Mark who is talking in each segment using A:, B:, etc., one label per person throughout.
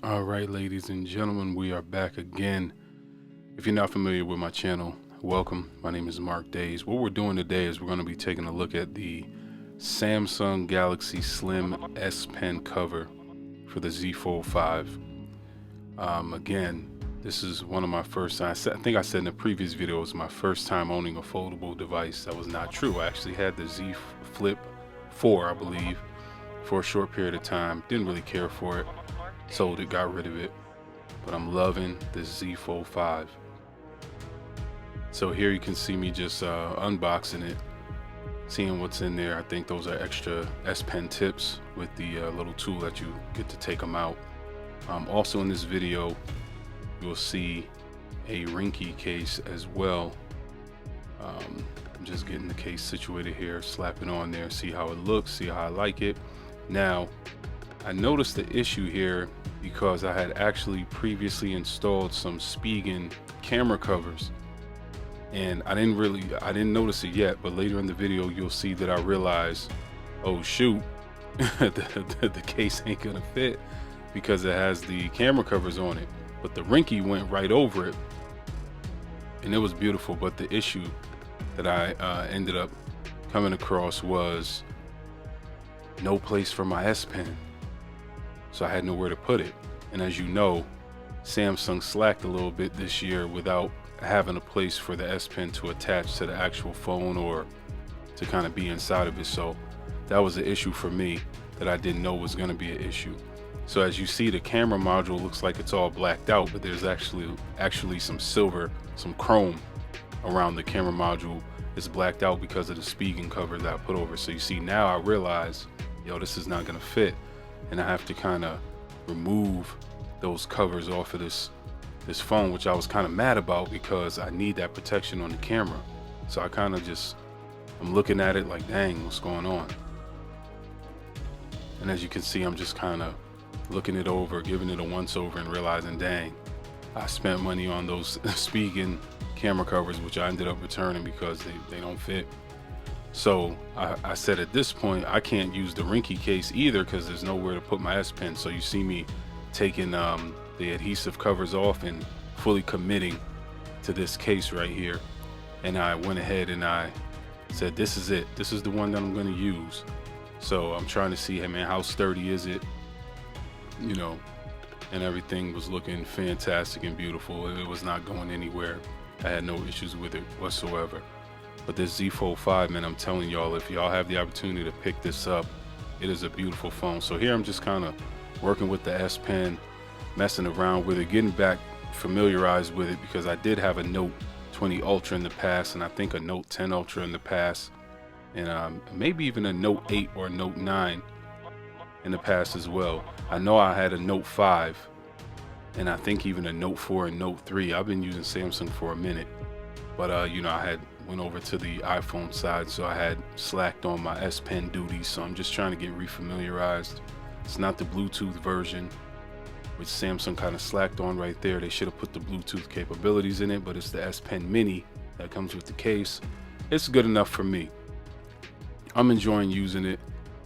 A: All right, ladies and gentlemen, we are back again. If you're not familiar with my channel, welcome. My name is Mark Days. What we're doing today is we're going to be taking a look at the Samsung Galaxy Slim S Pen cover for the Z Fold 5. Again, this is one of my first time. I think I said in the previous video it was my first time owning a foldable device. That was not true. I actually had the Z Flip 4, I believe, for a short period of time. Didn't really care for it. Sold it, got rid of it, but I'm loving this Z Fold 5. So here you can see me just unboxing it, seeing what's in there. I think those are extra S Pen tips with the little tool that you get to take them out. Also in this video, you'll see a ring key case as well. I'm just getting the case situated here, slap it on there, see how it looks, see how I like it. Now, I noticed the issue here because I had actually previously installed some Spigen camera covers, and I didn't notice it yet, but later in the video you'll see that I realized, oh shoot, the case ain't gonna fit because it has the camera covers on it, but the Rinky went right over it and it was beautiful. But the issue that I ended up coming across was no place for my S Pen. So I had nowhere to put it. And as you know, Samsung slacked a little bit this year without having a place for the S Pen to attach to the actual phone or to kind of be inside of it. So that was an issue for me that I didn't know was going to be an issue. So as you see, the camera module looks like it's all blacked out, but there's actually some silver, some chrome around the camera module. It's blacked out because of the Spigen cover that I put over. So you see, now I realize, yo, this is not going to fit. And I have to kind of remove those covers off of this phone, which I was kind of mad about because I need that protection on the camera. So I kind of I'm looking at it like, dang, what's going on? And as you can see, I'm just kind of looking it over, giving it a once over, and realizing, dang, I spent money on those Spigen camera covers, which I ended up returning because they don't fit. So I said at this point, I can't use the Rinky case either because there's nowhere to put my S Pen. So you see me taking the adhesive covers off and fully committing to this case right here. And I went ahead and I said, this is it. This is the one that I'm going to use. So I'm trying to see, hey man, how sturdy is it? You know, and everything was looking fantastic and beautiful. It was not going anywhere. I had no issues with it whatsoever. But this Z Fold 5, man, I'm telling y'all, if y'all have the opportunity to pick this up, it is a beautiful phone. So here I'm just kind of working with the S Pen, messing around with it, getting back familiarized with it, because I did have a Note 20 Ultra in the past, and I think a Note 10 Ultra in the past, and maybe even a Note 8 or a Note 9 in the past as well. I know I had a Note 5, and I think even a Note 4 and Note 3. I've been using Samsung for a minute, but you know, I went over to the iPhone side, so I had slacked on my S Pen duties. So I'm just trying to get refamiliarized. It's not the Bluetooth version, which Samsung kind of slacked on right there. They should have put the Bluetooth capabilities in it, but it's the S Pen Mini that comes with the case. It's good enough for me. I'm enjoying using it.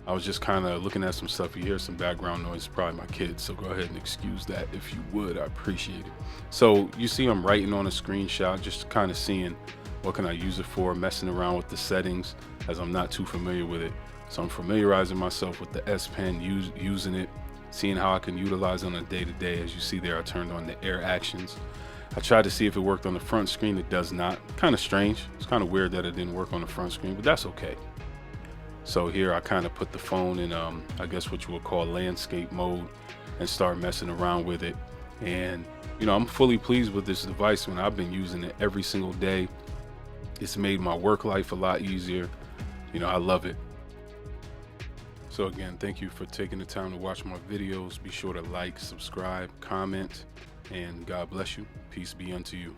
A: I was just kind of looking at some stuff. You hear some background noise, probably my kids, so go ahead and excuse that if you would. I appreciate it. So you see I'm writing on a screenshot, just kind of seeing what can I use it for, messing around with the settings as I'm not too familiar with it. So I'm familiarizing myself with the S Pen, using it, seeing how I can utilize it on a day-to-day. As you see there, I turned on the air actions. I tried to see if it worked on the front screen. It does not. Kind of strange. It's kind of weird that it didn't work on the front screen, but that's okay. So here I kind of put the phone in, I guess what you would call landscape mode, and start messing around with it. And you know, I'm fully pleased with this device. When I've been using it every single day, it's made my work life a lot easier. You know, I love it. So again, thank you for taking the time to watch my videos. Be sure to like, subscribe, comment, and God bless you. Peace be unto you.